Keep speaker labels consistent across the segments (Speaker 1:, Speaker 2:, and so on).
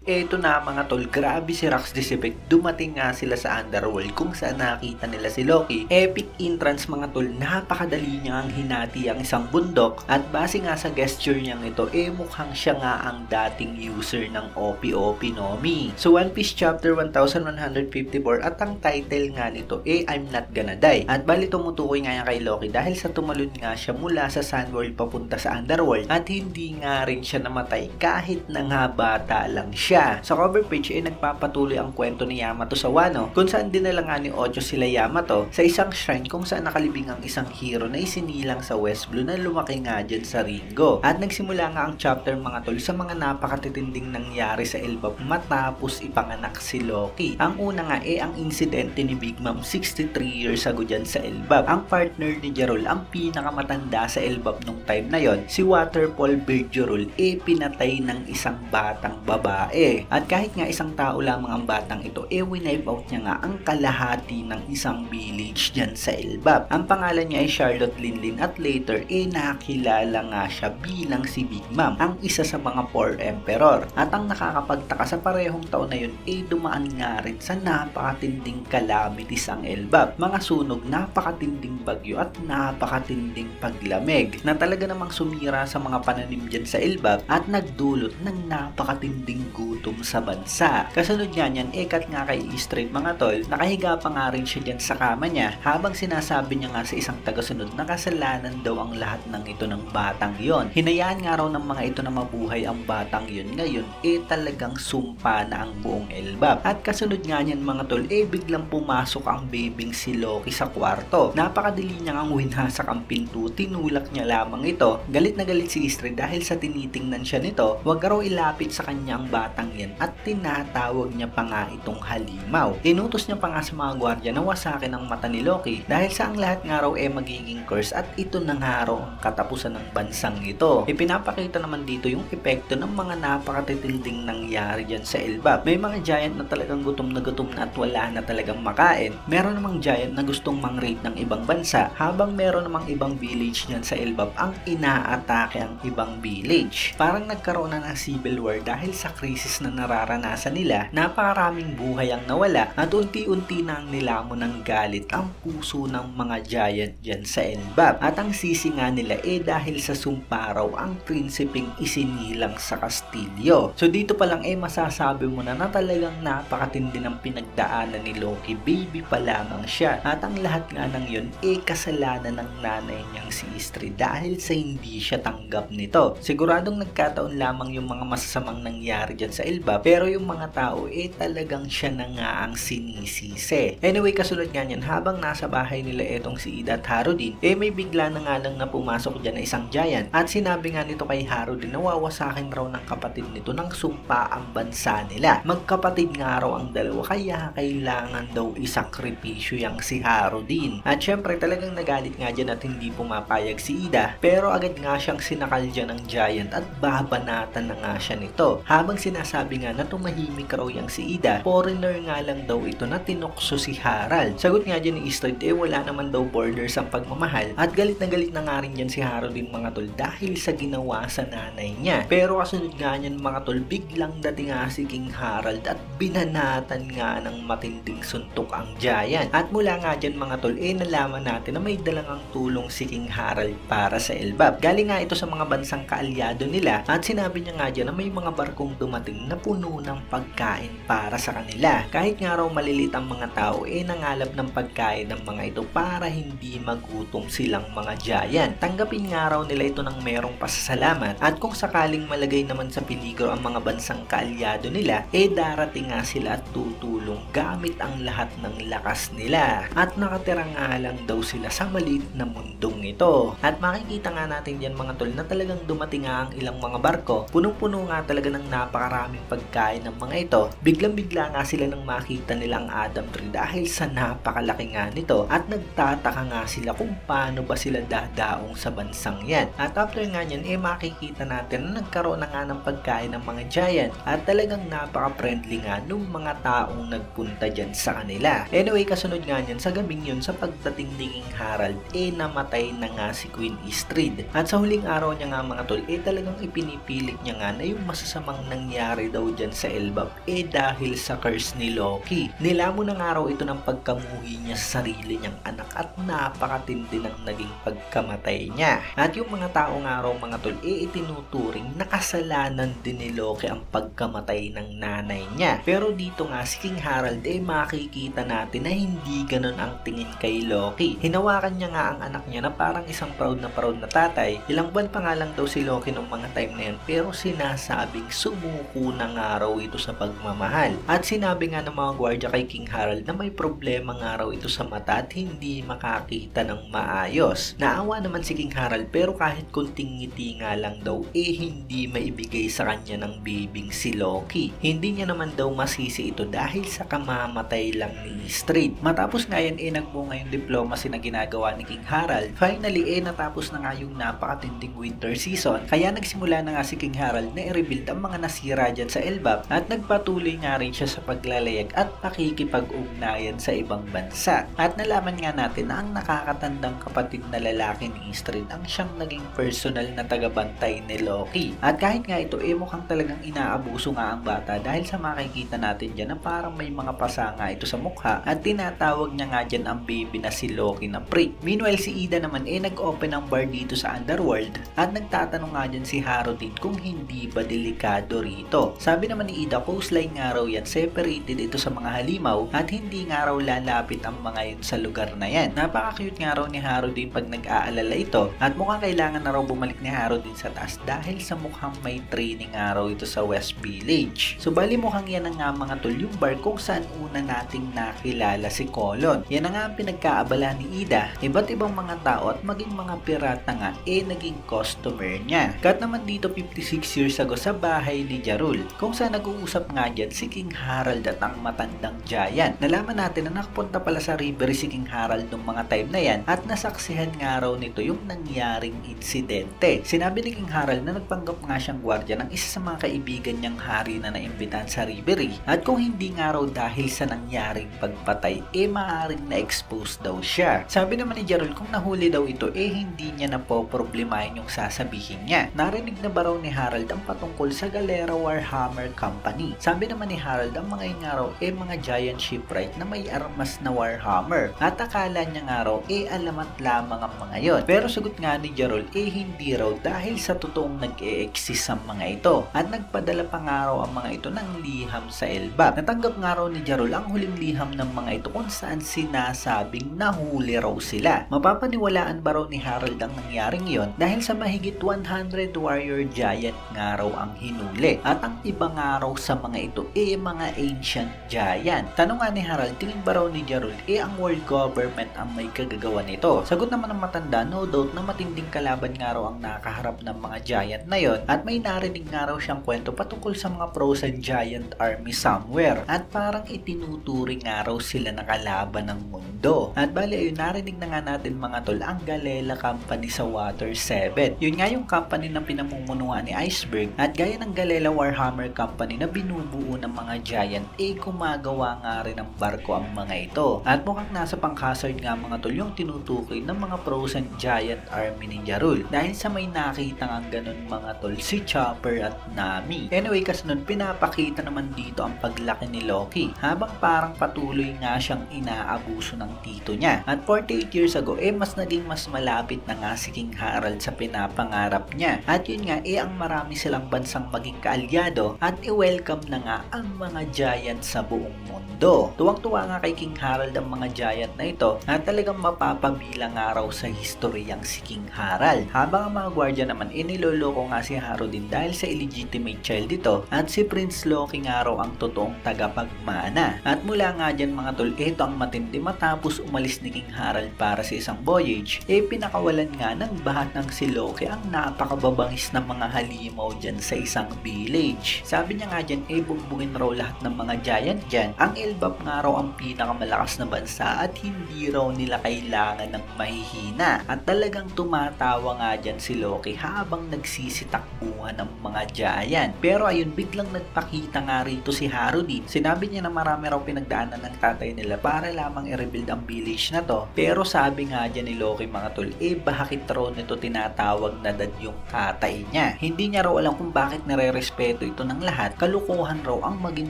Speaker 1: Eto na mga tol, grabe si Rax Decibek, dumating nga sila sa Underworld kung saan nakita nila si Loki. Epic entrance mga tol, napakadali niya ang hinati ang isang bundok at base nga sa gesture niyang ito, mukhang siya nga ang dating user ng OP-OP Nomi. So One Piece Chapter 1154 at ang title nga nito I'm Not Gonna Die. At bali tumutukoy nga yan kay Loki dahil sa tumalon nga siya mula sa Sunworld papunta sa Underworld at hindi nga rin siya namatay kahit na nga bata lang siya. Sa cover page nagpapatuloy ang kwento ni Yamato sa Wano kung saan dinala nga ni Ocho sila Yamato sa isang shrine kung saan nakalibing ang isang hero na isinilang sa West Blue na lumaki nga dyan sa Ringo. At nagsimula nga ang chapter mga tol sa mga napakatitinding nangyari sa Elbap matapos ipanganak si Loki. Ang una nga ang insidente ni Big Mom 63 years ago dyan sa Elbap. Ang partner ni Jarol, ang pinakamatanda sa Elbap nung time na yon, si Waterfall Bird Jarol, pinatay ng isang batang babae. At kahit nga isang tao lamang ang batang ito, winipe out niya nga ang kalahati ng isang village dyan sa Elbap. Ang pangalan niya ay Charlotte Linlin at later nakilala nga siya bilang si Big Mom, ang isa sa mga 4 emperor. At ang nakakapagtaka sa parehong taon na yun, dumaan nga rin sa napakatinding calamities ang Elbap. Mga sunog, napakatinding bagyo at napakatinding paglamig na talaga namang sumira sa mga pananim dyan sa Elbap at nagdulot ng napakatinding gutom sa bansa. Kasunod nga niyan, kat nga kay E-Street mga tol, nakahiga pa nga rin siya dyan sa kama niya habang sinasabi niya nga sa isang tagasunod na kasalanan daw ang lahat ng ito ng batang yon. Hinayaan nga raw ng mga ito na mabuhay ang batang yon. Ngayon, talagang sumpa na ang buong Elbap. At kasunod nga niyan mga tol, biglang pumasok ang babing si Loki sa kwarto. Napakadali niya ang winhasak ang pinto, tinulak niya lamang ito. Galit na galit si E-Street dahil sa tinitingnan siya nito, wag raw ilapit sa kanya ang batang yan at tinatawag niya pa nga itong halimaw. Inutos niya pa nga sa mga gwardya na wasakin ang mata ni Loki dahil sa ang lahat nga raw magiging curse at ito na nga raw ang katapusan ng bansang ito. Ipinapakita naman dito yung epekto ng mga napakatitinding nangyari dyan sa Elbap. May mga giant na talagang gutom na at wala na talagang makain. Meron namang giant na gustong mang-raid ng ibang bansa habang meron namang ibang village dyan sa Elbap ang inaatake ang ibang village. Parang nagkaroon na ng civil war dahil sa krisis na nararanasan nila. Napakaraming buhay ang nawala at unti-unti nang nilamon ng galit ang puso ng mga giant dyan sa Elbap. At ang sisi nga nila dahil sa sumparaw ang prinsipeng isinilang sa Kastilyo. So dito pa lang masasabi mo na talagang napakatindi ng pinagdaanan ni Loki. Baby pa lamang siya. At ang lahat nga ng yun kasalanan ng nanay niyang si Istri dahil sa hindi siya tanggap nito. Siguradong nagkataon lamang yung mga masasamang nangyari dyan sa Elbap pero yung mga tao talagang siya na nga ang sinisisi. Anyway, kasunod nga niyan, habang nasa bahay nila etong si Ida at Harudin, may bigla na nga lang na pumasok dyan na isang giant at sinabi nga nito kay Harudin na wawasakin raw ng kapatid nito ng sumpa ang bansa nila. Magkapatid nga raw ang dalawa kaya kailangan daw isakripisyo yang si Harudin. At syempre talagang nagalit nga dyan at hindi pumapayag si Ida pero agad nga siyang sinakal dyan ng giant at babanatan na nga siya nito. Habang sinasabi nga na tumahimik raw yang si Ida, foreigner nga lang daw ito na tinukso si Harald. Sagot nga dyan ni Istrid wala naman daw borders ang pagmamahal at galit na nga rin dyan si Harudin mga tol dahil sa ginawa sa nanay niya. Pero kasunod nga niyan mga tol, biglang dating nga si King Harald at binanatan nga ng matinding suntok ang giant. At mula nga dyan mga tol, nalaman natin na may dalang tulong si King Harald para sa Elbap. Galing nga ito sa mga bansang kaalyado nila at sinabi niya nga dyan na may mga barkong dumating na puno ng pagkain para sa kanila. Kahit nga raw malilit ang mga tao, nangalap ng pagkain ng mga ito para hindi magutom silang mga giant. Tanggapin nga raw nila ito ng merong pasasalamat at kung sakaling malagay naman sa peligro ang mga bansang kaalyado nila, darating nga sila at tutulong gamit ang lahat ng lakas nila. At nakatira nga lang daw sila sa maliit na mundong ito. At makikita nga natin dyan mga tol na talagang dumating nga ang ilang mga barko. Punong-puno nga talaga ng napakaraming pagkain ng mga ito. Biglang-bigla nga sila nang makita nila ang Adam Tree dahil sa napakalaki nga nito at nagtataka nga sila kung paano ba sila dadaong sa bansang yan. At after nga yan, makikita natin na nagkaroon na nga ng pagkain ng mga giant at talagang napaka-friendly nga nung mga taong nagpunta dyan sa kanila. Anyway, kasunod nga yan, sa gabing yun, sa pagdating ni King Harald, namatay na nga si Queen Istrid. At sa huling araw niya nga mga tol, talagang ipinipilit niya nga na yung masasamang nangyari nangyari daw dyan sa Elbap dahil sa curse ni Loki. Nilamon na nga raw ito ng pagkamuhi niya sa sarili niyang anak at napakatindi ng naging pagkamatay niya. At yung mga tao nga raw mga tol itinuturing na kasalanan din ni Loki ang pagkamatay ng nanay niya. Pero dito nga si King Harald makikita natin na hindi ganun ang tingin kay Loki. Hinawakan niya nga ang anak niya na parang isang proud na tatay. Ilang buwan pa nga lang daw si Loki nung mga time na yun, pero sinasabing sumuko na nga raw ito sa pagmamahal. At sinabi nga ng mga gwardya kay King Harald na may problema nga raw ito sa mata at hindi makakita ng maayos. Naawa naman si King Harald pero kahit kunting ngiti nga lang daw hindi maibigay sa kanya ng bibing si Loki. Hindi niya naman daw masisi ito dahil sa kamamatay lang ni Istrid. Matapos nga yan nagbunga yung diplomacy na ginagawa ni King Harald. Finally natapos na nga yung napakatinding winter season, kaya nagsimula na nga si King Harald na i-rebuild ang mga nasira dyan sa Elbap at nagpatuloy nga rin siya sa paglalayag at pakikipag-ugnayan sa ibang bansa. At nalaman nga natin na ang nakakatandang kapatid na lalaki ni Istrid ang siyang naging personal na tagabantay ni Loki. At kahit nga ito mukhang talagang inaabuso nga ang bata dahil sa makikita natin dyan na parang may mga pasa nga ito sa mukha at tinatawag niya nga dyan ang baby na si Loki na prick. Meanwhile si Ida naman nag-open ng bar dito sa Underworld at nagtatanong nga dyan si Harudin kung hindi ba delikado rito. Sabi naman ni Ida, coastline nga raw yan, separated ito sa mga halimaw at hindi nga raw lalapit ang mga yun sa lugar na yan. Napaka-cute nga raw ni Harudin pag nag-aalala ito at mukhang kailangan na raw bumalik ni Harudin sa taas dahil sa mukhang may training nga raw ito sa West Village. So bali mukhang yan na nga mga tol yung bar kung saan una nating nakilala si Colon. Yan na nga ang pinagkaabala ni Ida. Iba't ibang mga tao at maging mga pirata nga naging customer niya. Kat naman dito 56 years ago sa bahay ni Jarul kung saan nag-uusap nga dyan si King Harald at ang matandang giant. Nalaman natin na nakapunta pala sa river si King Harald nung mga time na yan at nasaksihan nga raw nito yung nangyaring insidente. Sinabi ni King Harald na nagpanggap nga siyang gwardya ng isa sa mga kaibigan niyang hari na naimbitahan sa Ribery at kung hindi nga raw dahil sa nangyaring pagpatay maaaring na-expose daw siya. Sabi naman ni Jarul kung nahuli daw ito hindi niya na po problemahin yung sasabihin niya. Narinig na ba raw ni Harald ang patungkol sa Galera Warhammer Company? Sabi naman ni Harald ang mga nga raw mga giant shipwright na may armas na Warhammer at akala niya nga raw alamat lamang ang mga yon. Pero sagot nga ni Jarul hindi raw dahil sa totoong nag-e-exist ang mga ito at nagpadala pa nga raw ang mga ito ng liham sa Elbap. Natanggap nga raw ni Jarul ang huling liham ng mga ito kung saan sinasabing nahuli raw sila. Mapapaniwalaan ba raw ni Harald ang nangyaring yon dahil sa mahigit 100 warrior giant nga raw ang hinuli at ang iba nga raw sa mga ito mga ancient giant. Tanong nga ni Harald, tingin ba raw ni Jarul ang world government ang may kagagawa nito? Sagot naman ng matanda, no doubt na matinding kalaban nga raw ang nakaharap ng mga giant na yon at may narinig nga raw siyang kwento patungkol sa mga frozen giant army somewhere at parang itinuturing nga raw sila na kalaban ng mundo. At bali ayun, narinig na nga natin mga tol ang Galela Company sa Water 7. Yun nga yung company na pinamumunuan ni Iceberg at gaya ng Galela Warhammer Company na binubuo ng mga giant gumagawa nga rin ng barko ang mga ito. At mukhang nasa pang-hazard nga mga tol yung tinutukoy ng mga frozen giant army ni Jarul dahil sa may nakita nga ganun mga tol si Chopper at Nami. Anyway, kasunod pinapakita naman dito ang paglaki ni Loki habang parang patuloy nga siyang inaabuso ng tito niya. At 48 years ago mas naging mas malapit na nga si King Harald sa pinapangarap niya. At yun nga ang marami silang bansang maging kaalyado at i-welcome na nga ang mga giant sa buong mundo. Tuwang-tuwa nga kay King Harald ang mga giant na ito at talagang mapapabilang nga raw sa history ang si King Harald. Habang ang mga gwardya naman niloloko nga si Harudin dahil sa illegitimate child ito at si Prince Loki nga raw ang totoong tagapagmana. At mula nga dyan mga tol, ito ang matindi matapos umalis ni King Harald para sa isang voyage, pinakawalan nga ng bahat ng si Loki ang napakababangis na mga halimaw dyan sa isang village. Sabi niya nga dyan, bugbugin raw lahat ng mga giant dyan. Ang Elbap nga raw ang pinakamalakas na bansa at hindi raw nila kailangan ng mahihina. At talagang tumatawa nga dyan si Loki habang nagsisitakbuhan ng mga giant. Pero ayun, biglang nagpakita nga rito si Harudin. Sinabi niya na marami raw pinagdaanan ng tatay nila para lamang i-rebuild ang village na to. Pero sabi nga dyan ni Loki mga tol, bakit raw nito tinatawag na dad yung tatay niya? Hindi niya raw alam kung bakit nare-respeto ito ng lahat, kalukuhan raw ang maging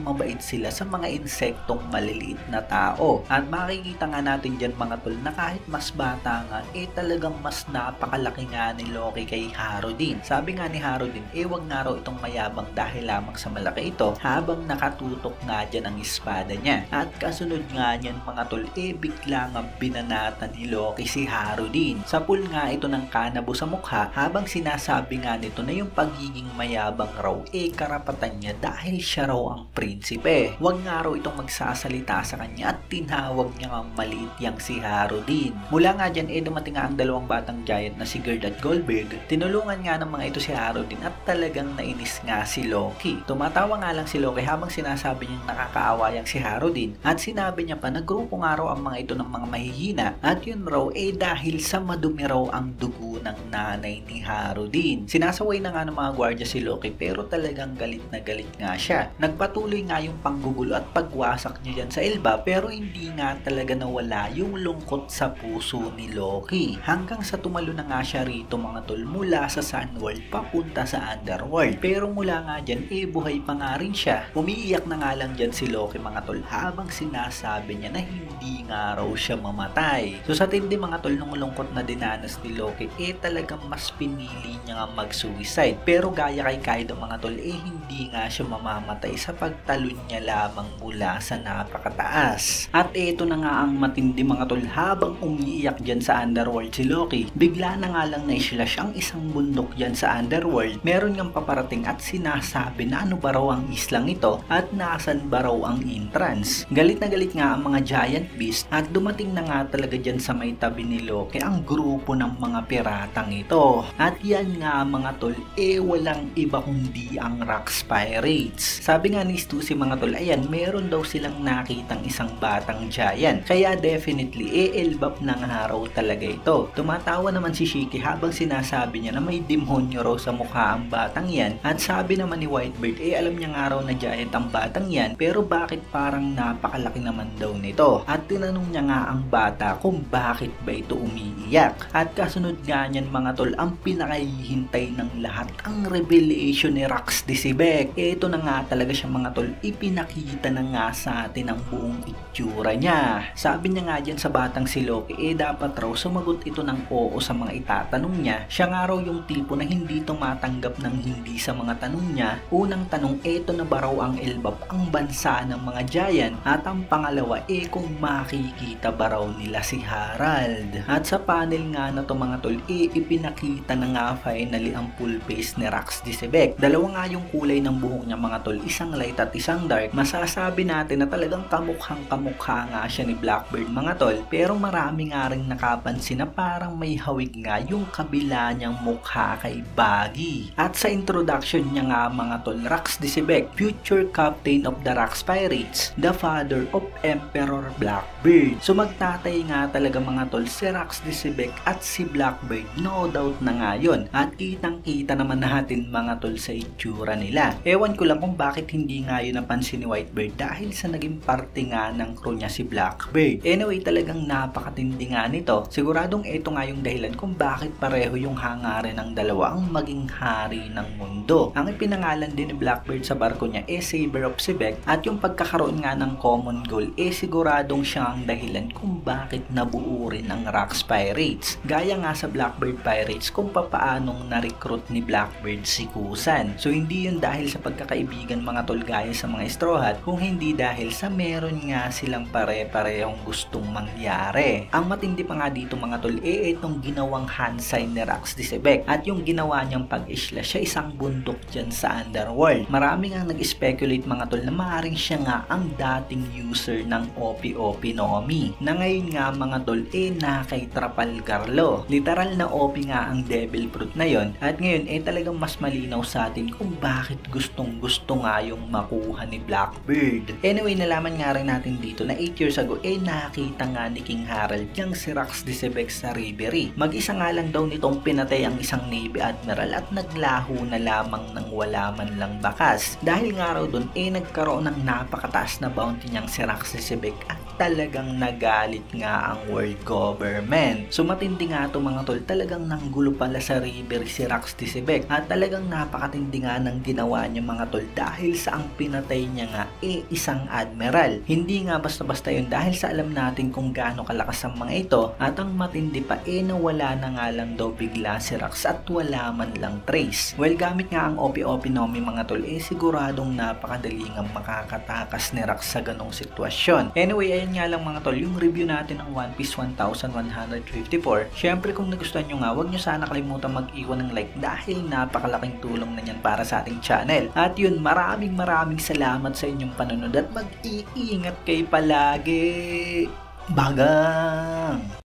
Speaker 1: mabait sila sa mga insektong maliliit na tao. At makikita nga natin dyan mga tol na kahit mas bata nga, talagang mas napakalaki nga ni Loki kay Harudin. Sabi nga ni Harudin, wag nga raw itong mayabang dahil lamang sa malaki ito habang nakatutok nga dyan ang espada niya. At kasunod nga niyan mga tol, bigla nga binanata ni Loki si Harudin. Sa pool nga ito ng kanabo sa mukha habang sinasabi nga nito na yung pagiging mayabang raw karapatan niya dahil siya raw ang prinsipe. Wag nga raw itong magsasalita sa kanya at tinawag niya nga maliit yang si Harudin. Mula nga dyan dumating nga ang dalawang batang giant na si Gerd at Goldberg. Tinulungan nga ng mga ito si Harudin at talagang nainis nga si Loki. Tumatawa nga lang si Loki habang sinasabi niyang nakakaawa yang si Harudin at sinabi niya pa na grupo nga raw ang mga ito ng mga mahihina at yun raw dahil sa madumi raw ang dugo ng nanay ni Harudin. Sinasaway na nga ng mga gwardiya si Loki pero talagang galit na galit nga siya. Nagpatuloy nga yung panggugulo at pagwasak niya dyan sa Elba pero hindi nga talaga nawala yung lungkot sa puso ni Loki. Hanggang sa tumalo na nga siya rito mga tol mula sa Sunworld papunta sa Underworld. Pero mula nga dyan buhay pa nga rin siya. Umiiyak na nga lang dyan si Loki mga tol habang sinasabi niya na hindi nga raw siya mamatay. So sa tindi mga tol nung lungkot na dinanas ni Loki talagang mas pinili niya nga mag-suicide. Pero gaya kay Kaido mga tol hindi nga siya mamamatay sa pagtalon niya lamang mula sa napakataas. At ito na nga ang matindi mga tol habang umiiyak dyan sa Underworld si Loki. Bigla na nga lang na-slash ang isang bundok dyan sa Underworld. Meron ngang paparating at sinasabi na ano ba raw ang islang ito at nasan ba raw ang entrance. Galit na galit nga ang mga giant beast at dumating na nga talaga dyan sa may tabi ni Loki ang grupo ng mga piratang ito. At yan nga mga tol walang iba kundi ang Rax Pirates. Sabi nga ni Stussy mga tol, ayan meron daw silang nakitang isang batang giant. Kaya definitely elbap ng araw talaga ito. Tumatawa naman si Shiki habang sinasabi niya na may demonyo raw sa mukha ang batang yan. At sabi naman ni Whitebird alam niya nga raw na giant ang batang yan pero bakit parang napakalaki naman daw nito. At tinanong niya nga ang bata kung bakit ba ito umiiyak. At kasunod nga niyan mga tol ang pinakahihintay ng lahat ang revelation ni Rax Disibek. Ito na nga talaga siya mga tol, ipinakita na nga sa atin ang buong itsura niya. Sabi niya nga dyan sa batang si Loki dapat raw sumagot ito ng oo sa mga itatanong niya. Siya nga raw yung tipo na hindi tumatanggap ng hindi sa mga tanong niya. Unang tanong eto na ba raw ang Elbap ang bansa ng mga giant at ang pangalawa kung makikita ba raw nila si Harald. At sa panel nga na to mga tol ipinakita na nga finally ang full face ni Rax Disibek. Dalawa nga yung kulay ng buhok niya mga tol, isang light at isang dark. Masasabi natin na talagang kamukhang kamukha nga siya ni Blackbird mga tol pero marami nga rin nakapansin na parang may hawig nga yung kabila niyang mukha kay Buggy. At sa introduction niya nga mga tol, Rax Disibek, future captain of the Rax Pirates, the father of Emperor Blackbird. So magtatay nga talaga mga tol si Rax Disibek at si Blackbird, no doubt na nga yun. At kitang kita naman natin mga tol sa itsura nila. Ewan ko lang kung bakit hindi nga yun napansin ni Whitebird dahil sa naging parte nga ng crew niya si Blackbird. Anyway talagang napakatindi nga nito. Siguradong ito nga yung dahilan kung bakit pareho yung hangarin ng dalawa ang maging hari ng mundo. Ang ipinangalan din ni Blackbird sa barko niya Saber of Sibek at yung pagkakaroon nga ng common goal siguradong siya ang dahilan kung bakit nabuo rin ang Rax Pirates. Gaya nga sa Blackbird Pirates kung papaanong na-recruit ni Blackbird si Kusan. So hindi yun dahil sa pagkakaibigan mga tol gaya sa mga Straw Hat, kung hindi dahil sa meron nga silang pare-parehong gustong mangyari. Ang matindi pa nga dito mga tol itong ginawang hand sign ni Rax Disibek at yung ginawa niyang pag-isla siya isang bundok dyan sa Underworld. Marami nga nag-speculate mga tol na maaaring siya nga ang dating user ng OP-OP Nomi na ngayon nga mga tol na kay Trafalgar Law. Literal na OP nga ang Devil Fruit na yon at ngayon talagang mas malinaw sa atin kung bakit gustong gusto nga yung makuha ni Blackbird. Anyway nalaman nga rin natin dito na 8 years ago nakita nga ni King Harald yung si Rax Disibek sa Reverie. Mag-isa nga lang daw nitong pinatay ang isang Navy Admiral at naglaho na lamang ng wala man lang bakas. Dahil nga raw dun nagkaroon ng napakataas na bounty niyang si Rax Disibek at talagang nagalit nga ang world government. So matindi nga ito mga tol, talagang nanggulo pala sa river si Rax Tisibek at talagang napakatindi nga ng ginawa niya mga tol dahil sa ang pinatay niya nga isang admiral. Hindi nga basta-basta yun dahil sa alam natin kung gaano kalakas ang mga ito at ang matindi pa nawala na nga lang daw bigla si Rax at wala man lang trace. Well, gamit nga ang OP-OP Nomi mga tol, siguradong napakadali nga makakatakas ni Rax sa ganong sitwasyon. Anyway, ayan nga lang mga tol, yung review natin ng One Piece 1154. Syempre kung nagustuhan nyo nga, huwag nyo sana kalimutan mag-iwan ng like dahil napakalaking tulong na yan para sa ating channel. At yun, maraming salamat sa inyong panunod at mag-iingat kayo palagi. Bagang!